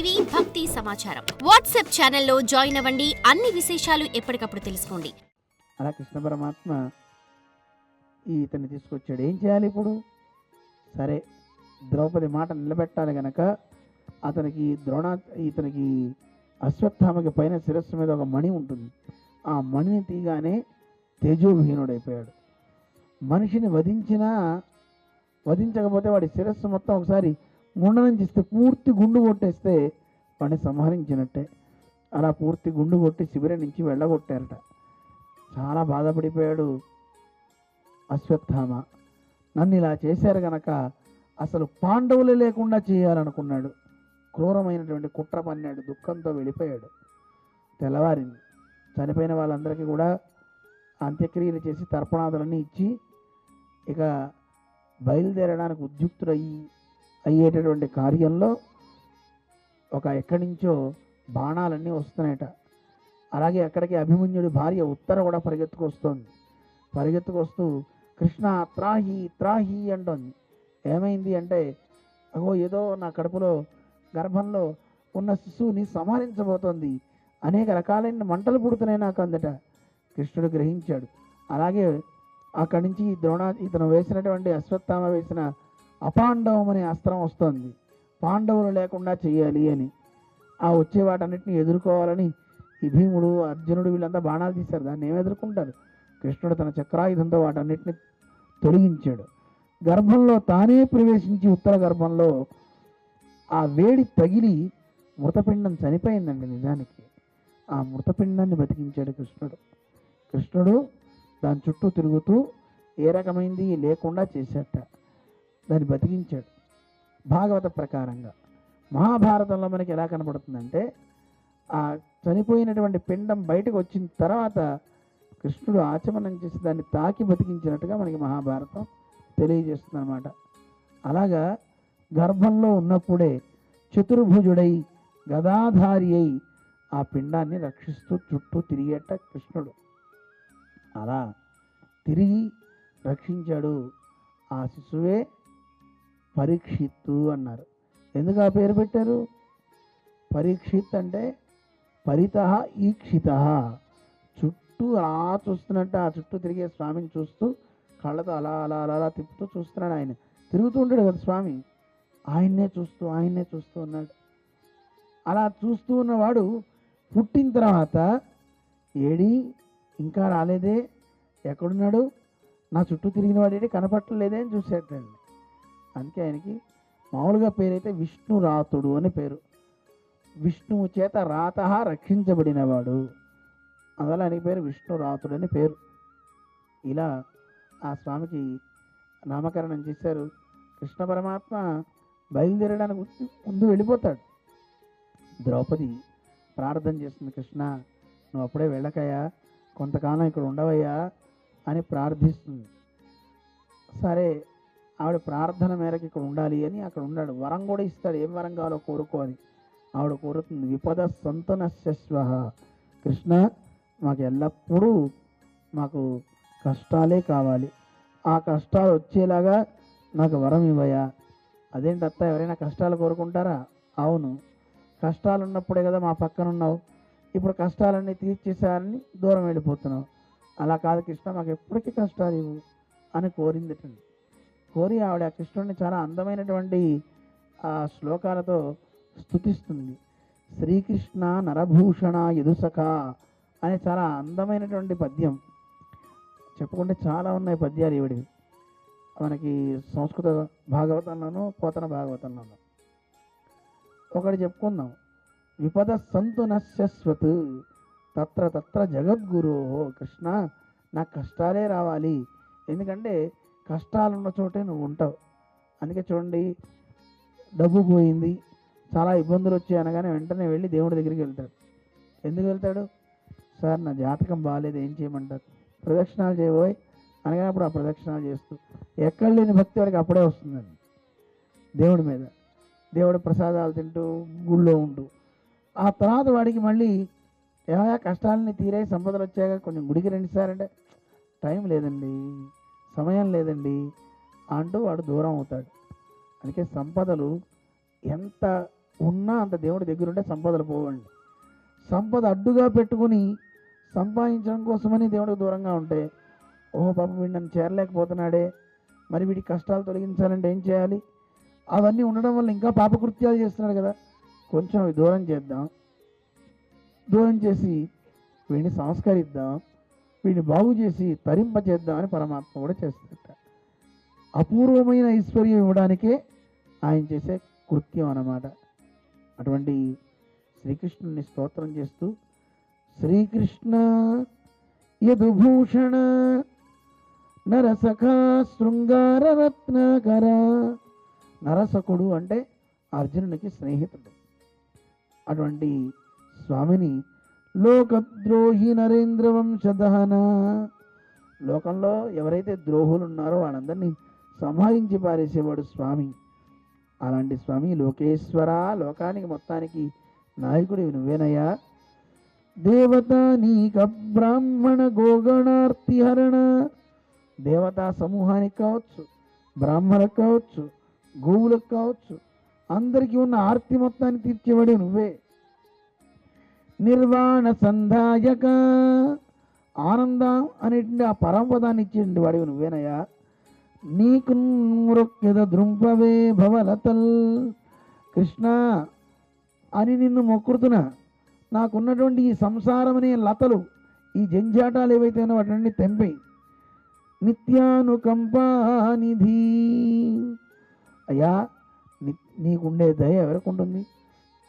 TV భక్తి సమాచారం WhatsApp ఛానల్లో జాయిన్ అవ్వండి. అన్ని విశేషాలు ఎప్పటికప్పుడు తెలుసుకోండి. అలా కృష్ణ పరమాత్మ ఇతన్ని తీసుకొచ్చాడు. ఏం చేయాలి ఇప్పుడు? సరే, ద్రౌపది మాట నిలబెట్టాలి గనక ఇతనికి అశ్వత్థామకి పైన శిరస్సు మీద ఒక మణి ఉంటుంది. ఆ మణిని తీగానే తేజోవిహీనుడైపోయాడు. మనిషిని వధించకపోతే వాడి శిరస్సు మొత్తం ఒకసారి ముండనం చేస్తే, పూర్తి గుండు కొట్టేస్తే వాడిని సంహరించినట్టే. అలా పూర్తి గుండు కొట్టి శిబిరం నుంచి వెళ్ళగొట్టారట. చాలా బాధపడిపోయాడు అశ్వత్థామ. నన్ను ఇలా చేశారు గనక అసలు పాండవులు లేకుండా చేయాలనుకున్నాడు. క్రూరమైనటువంటి కుట్ర పన్నాడు. దుఃఖంతో వెళ్ళిపోయాడు. తెల్లవారింది. చనిపోయిన వాళ్ళందరికీ కూడా అంత్యక్రియలు చేసి తర్పణాదులన్నీ ఇచ్చి ఇక బయలుదేరడానికి అయ్యేటటువంటి కార్యంలో ఎక్కడి నుంచో బాణాలన్నీ వస్తున్నాయట. అలాగే అక్కడికి అభిమన్యుడి భార్య ఉత్తర కూడా పరిగెత్తుకొస్తూ కృష్ణ త్రాహి త్రాహి అంటోంది. ఏమైంది అంటే, ఏదో నా కడుపులో గర్భంలో ఉన్న శిశువుని సంహరించబోతోంది, అనేక రకాలైన మంటలు పుడుతున్నాయి నాకు అందట. కృష్ణుడు గ్రహించాడు. అలాగే అక్కడి నుంచి ఇతను వేసినటువంటి అశ్వత్థామ వేసిన అపాండవం అనే అస్త్రం వస్తోంది. పాండవులు లేకుండా చేయాలి అని. ఆ వచ్చే వాటన్నిటిని ఎదుర్కోవాలని ఈ భీముడు, అర్జునుడు వీళ్ళంతా బాణాలు తీశారు. దాన్ని ఏమి ఎదుర్కొంటారు? కృష్ణుడు తన చక్రాయుధంతో వాటన్నిటిని తొలగించాడు. గర్భంలో తానే ప్రవేశించి ఉత్తర గర్భంలో ఆ వేడి తగిలి మృతపిండం చనిపోయిందండి. నిజానికి ఆ మృతపిండాన్ని బతికించాడు కృష్ణుడు దాని చుట్టూ తిరుగుతూ ఏ రకమైంది లేకుండా చేశాట. దాన్ని బతికించాడు. భాగవత ప్రకారంగా మహాభారతంలో మనకి ఎలా కనపడుతుందంటే, ఆ చనిపోయినటువంటి పిండం బయటకు వచ్చిన తర్వాత కృష్ణుడు ఆచమనం చేసి దాన్ని తాకి బతికించినట్టుగా మనకి మహాభారతం తెలియజేస్తుంది అన్నమాట. అలాగా గర్భంలో ఉన్నప్పుడే చతుర్భుజుడై గదాధారి అయి ఆ పిండాన్ని రక్షిస్తూ చుట్టూ తిరిగేట కృష్ణుడు. అలా తిరిగి రక్షించాడు. ఆ శిశువే పరీక్షిత్తు అన్నారు. ఎందుకు ఆ పేరు పెట్టారు? పరీక్షిత్ అంటే పరితః ఈక్షిత. చుట్టూ అలా చూస్తున్నట్టు ఆ చుట్టూ తిరిగే స్వామిని చూస్తూ కళ్ళతో అలా అలా అలా అలా తిప్పుతూ చూస్తున్నాడు. ఆయన తిరుగుతూ ఉంటాడు కదా స్వామి, ఆయన్నే చూస్తూ ఉన్నాడు. అలా చూస్తూ ఉన్నవాడు పుట్టిన తర్వాత ఏడి ఇంకా రాలేదే, ఎక్కడున్నాడు, నా చుట్టూ తిరిగిన వాడేడి కనపట్టలేదే అని చూసేటండి. అందుకే ఆయనకి మామూలుగా పేరైతే విష్ణురాతుడు అని పేరు. విష్ణువు చేత రాత రక్షించబడినవాడు, అందువల్ల ఆయనకి పేరు విష్ణురాతుడు అని పేరు. ఇలా ఆ స్వామికి నామకరణం చేశారు. కృష్ణ పరమాత్మ బయలుదేరడానికి ముందు వెళ్ళిపోతాడు. ద్రౌపది ప్రార్థన చేస్తుంది, కృష్ణ నువ్వు అప్పుడే వెళ్ళకయ్యా, కొంతకాలం ఇక్కడ ఉండవయ్యా అని ప్రార్థిస్తుంది. సరే, ఆవిడ ప్రార్థన మేరకు ఇక్కడ ఉండాలి అని అక్కడ ఉన్నాడు. వరం కూడా ఇస్తాడు, ఏం వరం కావాలో కోరుకో అని. ఆవిడ కోరుతుంది, విపద సంతనస్యస్వ, కృష్ణ మాకు ఎల్లప్పుడూ కష్టాలే కావాలి, ఆ కష్టాలు వచ్చేలాగా నాకు వరం ఇవ్వయా. అదేంటి అత్త, ఎవరైనా కష్టాలు కోరుకుంటారా? అవును, కష్టాలు ఉన్నప్పుడే కదా మా పక్కన ఉన్నావు, ఇప్పుడు కష్టాలన్నీ తీర్చేసారని దూరం వెళ్ళిపోతున్నావు. అలా కాదు కృష్ణ, మాకు ఎప్పటికీ కష్టాలు ఇవ్వు అని కోరిందిటండి. కోరి ఆవిడ కృష్ణుడిని చాలా అందమైనటువంటి ఆ శ్లోకాలతో స్తుతిస్తుంది. శ్రీకృష్ణ నరభూషణ యదుసఖ అనే చాలా అందమైనటువంటి పద్యం. చెప్పుకుంటే చాలా ఉన్నాయి పద్యాలు ఈవిడివి. మనకి సంస్కృత భాగవతంలోనూ పోతన భాగవతంలోనూ ఒకటి చెప్పుకుందాం. విపద సంతు నశ్యస్వత్ తత్ర తత్ర జగద్గురు. కృష్ణ నాకు కష్టాలే రావాలి, ఎందుకంటే కష్టాలున్న చోటే నువ్వు ఉంటావు. అందుకే చూడండి, డబ్బు పోయింది, చాలా ఇబ్బందులు వచ్చాయి అనగానే వెంటనే వెళ్ళి దేవుడి దగ్గరికి వెళ్తాడు. ఎందుకు వెళ్తాడు? సార్ నా జాతకం బాగాలేదు, ఏం చేయమంటారు? ప్రదక్షిణాలు చేయబోయి అనగానే అప్పుడు ఆ ప్రదక్షిణాలు చేస్తూ ఎక్కడ లేని భక్తి వాడికి అప్పుడే వస్తుందండి. దేవుడి మీద, దేవుడి ప్రసాదాలు తింటూ గుళ్ళో ఉంటూ ఆ తర్వాత వాడికి మళ్ళీ ఏమైనా కష్టాలని తీరే సంపదలు వచ్చాక కొంచెం గుడికి రెండుసారంటే టైం లేదండి, సమయం లేదండి అంటూ వాడు దూరం అవుతాడు. అందుకే సంపదలు ఎంత ఉన్నా అంత దేవుడి దగ్గర ఉంటే సంపదలు పోవండి. సంపద అడ్డుగా పెట్టుకుని సంపాదించడం కోసమని దేవుడికి దూరంగా ఉంటే, ఓహో పాపం వీడు నన్ను చేరలేకపోతున్నాడే, మరి వీడి కష్టాలు తొలగించాలంటే ఏం చేయాలి, అవన్నీ ఉండడం వల్ల ఇంకా పాపకృత్యాలు చేస్తున్నాడు కదా, కొంచెం అవి దూరం చేద్దాం, దూరం చేసి వీడిని సంస్కరిద్దాం, వీడిని బాగు చేసి తరింపచేద్దామని పరమాత్మ కూడా చేస్తుంట. అపూర్వమైన ఐశ్వర్యం ఇవ్వడానికే ఆయన చేసే కృత్యం అన్నమాట. అటువంటి శ్రీకృష్ణుని స్తోత్రం చేస్తూ, శ్రీకృష్ణ యదుభూషణ నరసఖా శృంగార రత్నాకర. నరసకుడు అంటే అర్జునునికి స్నేహితుడు. అటువంటి స్వామిని లోకద్రోహి నరేంద్ర వంశదహన, లోకంలో ఎవరైతే ద్రోహులు ఉన్నారో వాళ్ళందరినీ సంహరించి పారేసేవాడు స్వామి. అలాంటి స్వామి లోకేశ్వర, లోకానికి మొత్తానికి నాయకుడు నువ్వేనయ్యా. దేవత నీక బ్రాహ్మణ గోగణార్తిహరణ, దేవతా సమూహానికి కావచ్చు, బ్రాహ్మణులకు కావచ్చు, గోవులకు కావచ్చు, అందరికీ ఉన్న ఆర్తి మొత్తాన్ని తీర్చేవాడు నువ్వే. నిర్వాణ సంధాయక, ఆనందం అనేటువంటి ఆ పరమపదాన్ని ఇచ్చేటువంటి వాడివి నువ్వేనయ్యా. నీకు మృక్యద దృంపవే భవలతల్, కృష్ణ అని నిన్ను మొక్కుతున్నా, నాకున్నటువంటి ఈ సంసారం అనే లతలు, ఈ జంజాటాలు ఏవైతే వాటిని తెంపి. నిత్యానుకంపానిధి, అయ్యా నీకుండే దయ ఎవరికి ఉంటుంది?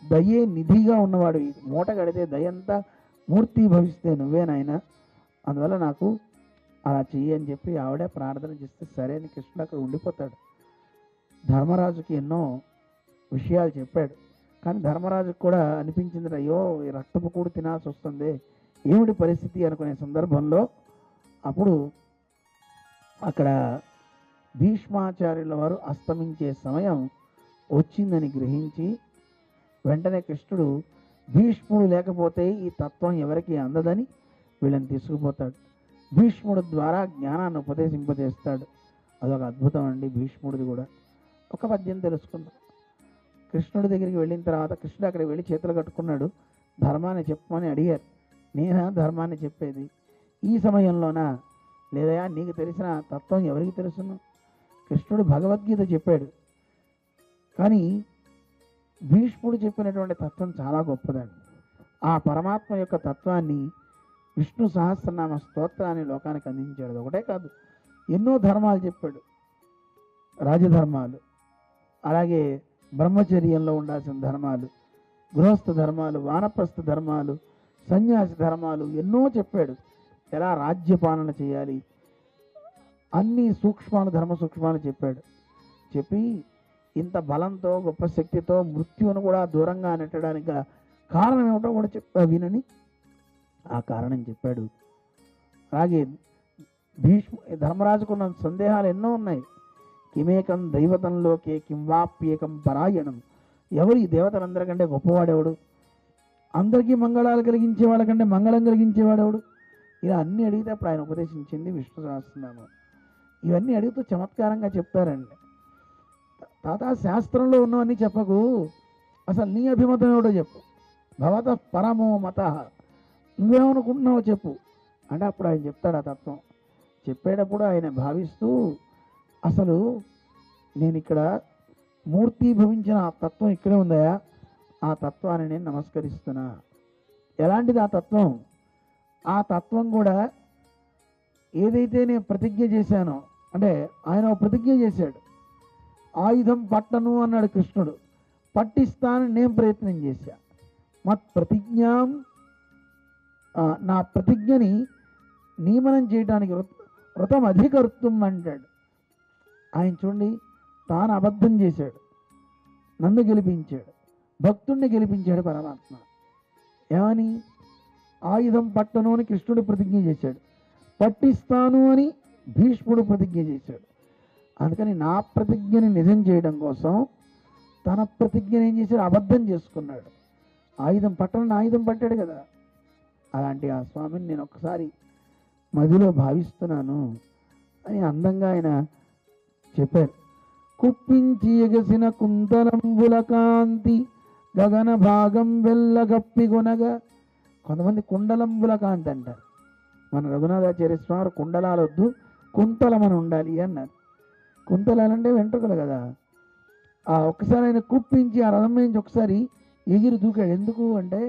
దయే నిధిగా ఉన్నవాడు. మూట కడితే దయంతా మూర్తి భవిస్తే నువ్వేనాయన, అందువల్ల నాకు అలా చెయ్యి అని చెప్పి ఆవిడే ప్రార్థన చేస్తే సరే అని కృష్ణుడు అక్కడ ఉండిపోతాడు. ధర్మరాజుకి ఎన్నో విషయాలు చెప్పాడు, కానీ ధర్మరాజుకు కూడా అనిపించింది, అయ్యో ఈ రక్తపు కూడు తినాల్సి వస్తుంది, ఏమిటి పరిస్థితి అనుకునే సందర్భంలో అప్పుడు అక్కడ భీష్మాచార్యుల వారు అస్తమించే సమయం వచ్చిందని గ్రహించి వెంటనే కృష్ణుడు భీష్ముడు లేకపోతే ఈ తత్వం ఎవరికి అందదని వీళ్ళని తీసుకుపోతాడు. భీష్ముడు ద్వారా జ్ఞానాన్ని ఉపదేశింపజేస్తాడు. అదొక అద్భుతం అండి భీష్ముడిది కూడా. ఒక పద్యం తెలుసుకుందాం. కృష్ణుడి దగ్గరికి వెళ్ళిన తర్వాత కృష్ణుడు అక్కడికి వెళ్ళి చేతులు కట్టుకున్నాడు. ధర్మాన్ని చెప్పమని అడిగారు. నేనా ధర్మాన్ని చెప్పేది? ఈ సమయంలోనా? లేదా నీకు తెలిసిన తత్వం ఎవరికి తెలుసును? కృష్ణుడు భగవద్గీత చెప్పాడు, కానీ భీష్ముడు చెప్పినటువంటి తత్వం చాలా గొప్పదండి. ఆ పరమాత్మ యొక్క తత్వాన్ని విష్ణు సహస్రనామ స్తోత్రాన్ని లోకానికి అందించాడు. ఒకటే కాదు, ఎన్నో ధర్మాలు చెప్పాడు. రాజధర్మాలు, అలాగే బ్రహ్మచర్యంలో ఉండాల్సిన ధర్మాలు, గృహస్థ ధర్మాలు, వానప్రస్థ ధర్మాలు, సన్యాసి ధర్మాలు ఎన్నో చెప్పాడు. ఎలా రాజ్యపాలన చేయాలి, అన్ని సూక్ష్మాలు, ధర్మ సూక్ష్మాలు చెప్పాడు. చెప్పి ఇంత బలంతో గొప్ప శక్తితో మృత్యువును కూడా దూరంగా నెట్టడానికి గల కారణం ఏమిటో కూడా వినని ఆ కారణం చెప్పాడు. అలాగే ధర్మరాజుకున్న సందేహాలు ఎన్నో ఉన్నాయి. కిమేకం దైవతంలోకే కింవాప్యేకం పరాయణం, ఎవరు ఈ దేవతలందరికంటే గొప్పవాడెవడు, అందరికీ మంగళాలు కలిగించే వాళ్ళకంటే మంగళం కలిగించేవాడెవడు, ఇలా అన్నీ అడిగితే అప్పుడు ఆయన ఉపదేశించింది విష్ణు సహస్రనామం. ఇవన్నీ అడుగుతూ చమత్కారంగా చెప్తారండి. తాత శాస్త్రంలో ఉన్నవన్నీ చెప్పకు, అసలు నీ అభిమతం ఏమిటో చెప్పు, భవత పరమో మత, నువ్వేమనుకుంటున్నావో చెప్పు అంటే అప్పుడు ఆయన చెప్తాడు ఆ తత్వం. చెప్పేటప్పుడు ఆయన భావిస్తూ, అసలు నేను ఇక్కడ మూర్తి భవించిన ఆ తత్వం ఇక్కడే ఉందయా, ఆ తత్వాన్ని నేను నమస్కరిస్తున్నా. ఎలాంటిది ఆ తత్వం? ఆ తత్వం కూడా ఏదైతే నేను ప్రతిజ్ఞ చేశానో, అంటే ఆయన ప్రతిజ్ఞ చేశాడు, ఆయుధం పట్టను అన్నాడు కృష్ణుడు, పట్టిస్తానని నేను ప్రయత్నం చేశా. మత్ ప్రతిజ్ఞాం, నా ప్రతిజ్ఞని నియమనం చేయడానికి వ్రతం అధికర్తం అంటాడు. ఆయన చూడండి, తాను అబద్ధం చేశాడు, నన్ను గెలిపించాడు, భక్తుణ్ణి గెలిపించాడు పరమాత్మ. ఏమని? ఆయుధం పట్టను అని కృష్ణుడు ప్రతిజ్ఞ చేశాడు, పట్టిస్తాను అని భీష్ముడు ప్రతిజ్ఞ చేశాడు. అందుకని నా ప్రతిజ్ఞని నిజం చేయడం కోసం తన ప్రతిజ్ఞని ఏం చేశాడు? అబద్ధం చేసుకున్నాడు. ఆయుధం పట్టణం ఆయుధం పట్టాడు కదా. అలాంటి ఆ స్వామిని నేను ఒక్కసారి మదిలో భావిస్తున్నాను అని అందంగా ఆయన చెప్పారు. కుప్పించి ఎగసిన కుంతలంబుల కాంతి గగన భాగం వెళ్ళగప్పిగొనగా. కొంతమంది కుండలంబుల కాంతి అంటారు. మన రఘునాథాచార్య స్వామి కుండలాలొద్దు కుంతలమని ఉండాలి అన్నారు. కుంతలాలంటే వెంట్రుకలు కదా. ఆ ఒక్కసారి ఆయన కుప్పించి ఆ రథం నుంచి ఒకసారి ఎగిరి దూకాడు. ఎందుకు అంటే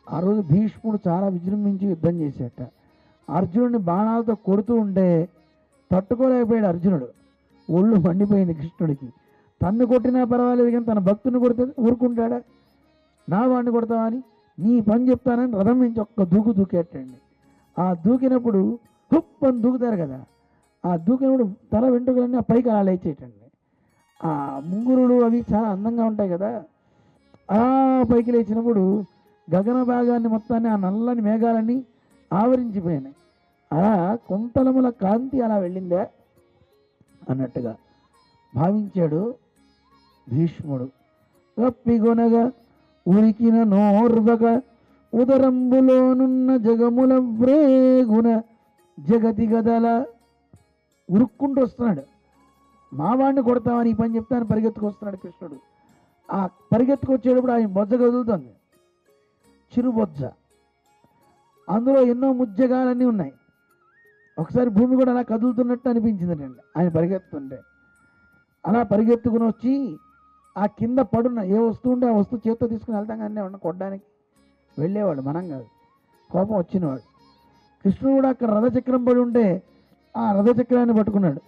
ఆ రోజు భీష్ముడు చాలా విజృంభించి యుద్ధం చేసేట. అర్జునుడిని బాణాలతో కొడుతూ ఉంటే తట్టుకోలేకపోయాడు అర్జునుడు. ఒళ్ళు మండిపోయింది కృష్ణుడికి. తన్ను కొట్టినా పర్వాలేదు కానీ తన భక్తుని కొడితే ఊరుకుంటాడా? నా వాడిని కొడతావా అని నీ పని చెప్తానని రథం నుంచి ఒక్క దూకేటండి. ఆ దూకినప్పుడు హుప్ అని దూకుతారు కదా. ఆ దూకినప్పుడు తల వెంట్రుకలన్నీ ఆ పైకి అలా లేచేటండి. ఆ ముంగురులు అవి చాలా అందంగా ఉంటాయి కదా. అలా పైకి లేచినప్పుడు గగన భాగాన్ని మొత్తాన్ని ఆ నల్లని మేఘాలన్నీ ఆవరించిపోయినాయి. అలా కుంతలముల కాంతి అలా వెళ్ళిందా అన్నట్టుగా భావించాడు భీష్ముడు. గప్పిగొనగా ఉరికిన నోర్వక ఉదరంబులోనున్న జగముల వ్రేగున జగతి గదల. ఉరుక్కుంటూ వస్తున్నాడు. మా వాడిని కొడతామని ఈ పని చెప్తాను పరిగెత్తుకొస్తున్నాడు కృష్ణుడు. ఆ పరిగెత్తుకొచ్చేటప్పుడు ఆయన బొజ్జ కదులుతుంది, చిరుబొజ్జ. అందులో ఎన్నో ముజ్జగాలన్నీ ఉన్నాయి. ఒకసారి భూమి కూడా అలా కదులుతున్నట్టు అనిపించిందండి ఆయన పరిగెత్తుంటే. అలా పరిగెత్తుకుని వచ్చి ఆ కింద పడున్న ఏ వస్తువు ఉంటే ఆ వస్తువు చేత్తో తీసుకుని వెళ్తాం కానీ ఉన్న కొట్టడానికి వెళ్ళేవాడు, మనం కాదు. కోపం వచ్చినవాడు. కృష్ణుడు కూడా అక్కడ రథచక్రం పడి ఉంటే ఆ రథచక్రాన్ని పట్టుకున్నాడు.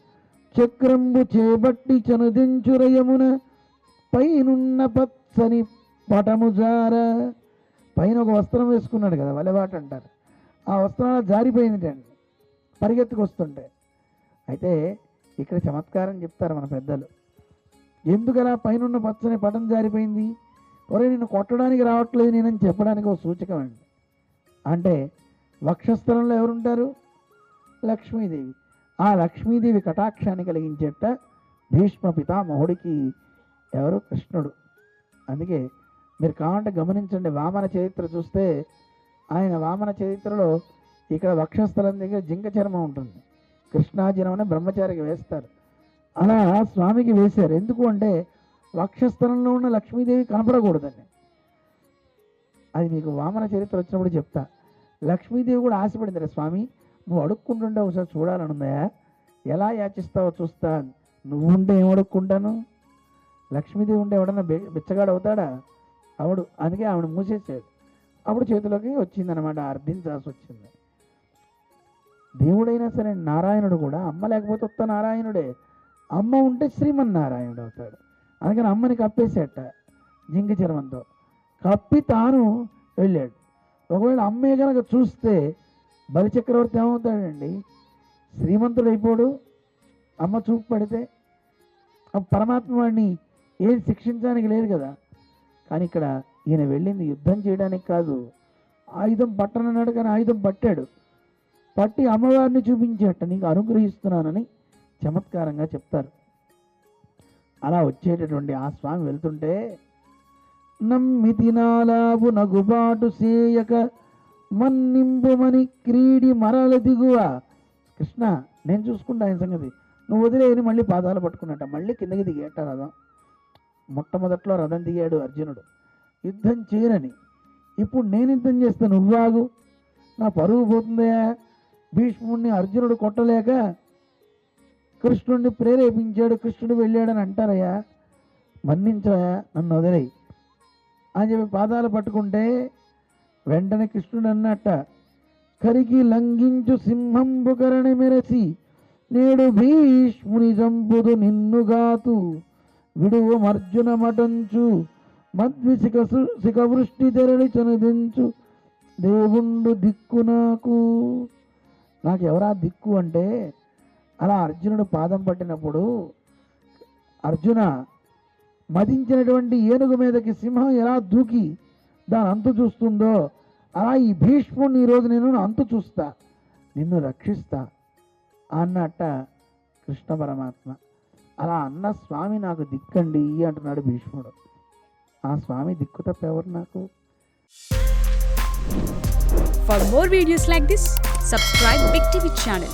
చక్రంబు చేపట్టి చనుదించురయమున పైనున్న పచ్చని పటముజార. పైన ఒక వస్త్రం వేసుకున్నాడు కదా, వలెబాట అంటారు. ఆ వస్త్రం జారిపోయిందండి పరిగెత్తుకొస్తుంటే. అయితే ఇక్కడ చమత్కారం చెప్తారు మన పెద్దలు. ఎందుకలా పైన పచ్చని పటం జారిపోయింది? ఒరే నిన్ను కొట్టడానికి రావట్లేదు నేనని చెప్పడానికి ఒక సూచకం అండి. అంటే వక్షస్థలంలో ఎవరుంటారు? లక్ష్మీదేవి. ఆ లక్ష్మీదేవి కటాక్షాన్ని కలిగించేట భీష్మ పితామహుడికి ఎవరు? కృష్ణుడు. అందుకే మీరు కావాలంటే గమనించండి, వామన చరిత్ర చూస్తే ఆయన వామన చరిత్రలో ఇక్కడ వక్షస్థలం దగ్గర జింక చర్మం ఉంటుంది. కృష్ణాజినం అని బ్రహ్మచారికి వేస్తారు. అలా స్వామికి వేశారు. ఎందుకు అంటే వక్షస్థలంలో ఉన్న లక్ష్మీదేవి కనపడకూడదండి. అది మీకు వామన చరిత్ర వచ్చినప్పుడు చెప్తా. లక్ష్మీదేవి కూడా ఆశపడింది, స్వామి నువ్వు అడుక్కుంటుంటే ఒకసారి చూడాలనుందా, ఎలా యాచిస్తావో చూస్తా. నువ్వు ఉంటే ఏం అడుక్కుంటాను? లక్ష్మీదేవి ఉంటే ఎవడన్నా బిచ్చగాడు అవుతాడా? అవడు. అందుకే ఆవిడ మూసేసాడు. అప్పుడు చేతిలోకి వచ్చిందనమాట, అర్థించాల్సి వచ్చింది. దేవుడైనా సరే నారాయణుడు కూడా అమ్మ లేకపోతే ఉత్త నారాయణుడే. అమ్మ ఉంటే శ్రీమన్నారాయణుడు అవుతాడు. అందుకని అమ్మని కప్పేసేట జింక చర్మంతో. కప్పి తాను వెళ్ళాడు. ఒకవేళ అమ్మే కనుక చూస్తే బలిచక్రవర్తి ఏమవుతాడండి? శ్రీమంతుడు అయిపోడు. అమ్మ చూపు పడితే పరమాత్మ వాడిని ఏది శిక్షించడానికి లేదు కదా. కానీ ఇక్కడ ఈయన వెళ్ళింది యుద్ధం చేయడానికి కాదు, ఆయుధం పట్టనన్నాడు. కానీ ఆయుధం పట్టాడు. పట్టి అమ్మవారిని చూపించేట నీకు అనుగ్రహిస్తున్నానని చమత్కారంగా చెప్తారు. అలా వచ్చేటటువంటి ఆ స్వామి వెళ్తుంటే నమ్మితి నాలావు నగుబాటు సేయక మన్నింపుమని క్రీడి మరల దిగువ. కృష్ణ నేను చూసుకుంటా ఆయన సంగతి, నువ్వు వదిలేని మళ్ళీ పాదాలు పట్టుకున్నట్ట. మళ్ళీ కిందకి దిగేట రథం. మొట్టమొదట్లో రథం దిగాడు అర్జునుడు యుద్ధం చేయనని. ఇప్పుడు నేను యుద్ధం చేస్తే నువ్వాగు, నా పరువు పోతుందయా. భీష్ముడిని అర్జునుడు కొట్టలేక కృష్ణుడిని ప్రేరేపించాడు, కృష్ణుడు వెళ్ళాడని అంటారయ్యా. మన్నించవయా, నన్ను వదిలేయి అని చెప్పి పాదాలు పట్టుకుంటే వెంటనే కృష్ణుడు అన్నట్ట, కరికి లంఘించు సింహంబు కరణి మెరసి నేడు భీష్ముని చంపుదు నిన్నుగాతు విడువు అర్జున మటంచు మద్వి శిఖవృష్టి తెరలి చనుదించు దేవుండు దిక్కు నాకు. నాకు ఎవరా దిక్కు అంటే అలా అర్జునుడు పాదం పట్టినప్పుడు అర్జున మదించినటువంటి ఏనుగు మీదకి సింహం ఎలా దూకి దాని అంతు చూస్తుందో అలా ఈ భీష్ముడిని ఈరోజు నేను అంతు చూస్తా, నిన్ను రక్షిస్తా అన్నట్ట కృష్ణ పరమాత్మ. అలా అన్న స్వామి నాకు దిక్కండి అంటున్నాడు భీష్ముడు. ఆ స్వామి దిక్కు తప్ప ఎవరు నాకు? For more videos like this, subscribe Big TV channel.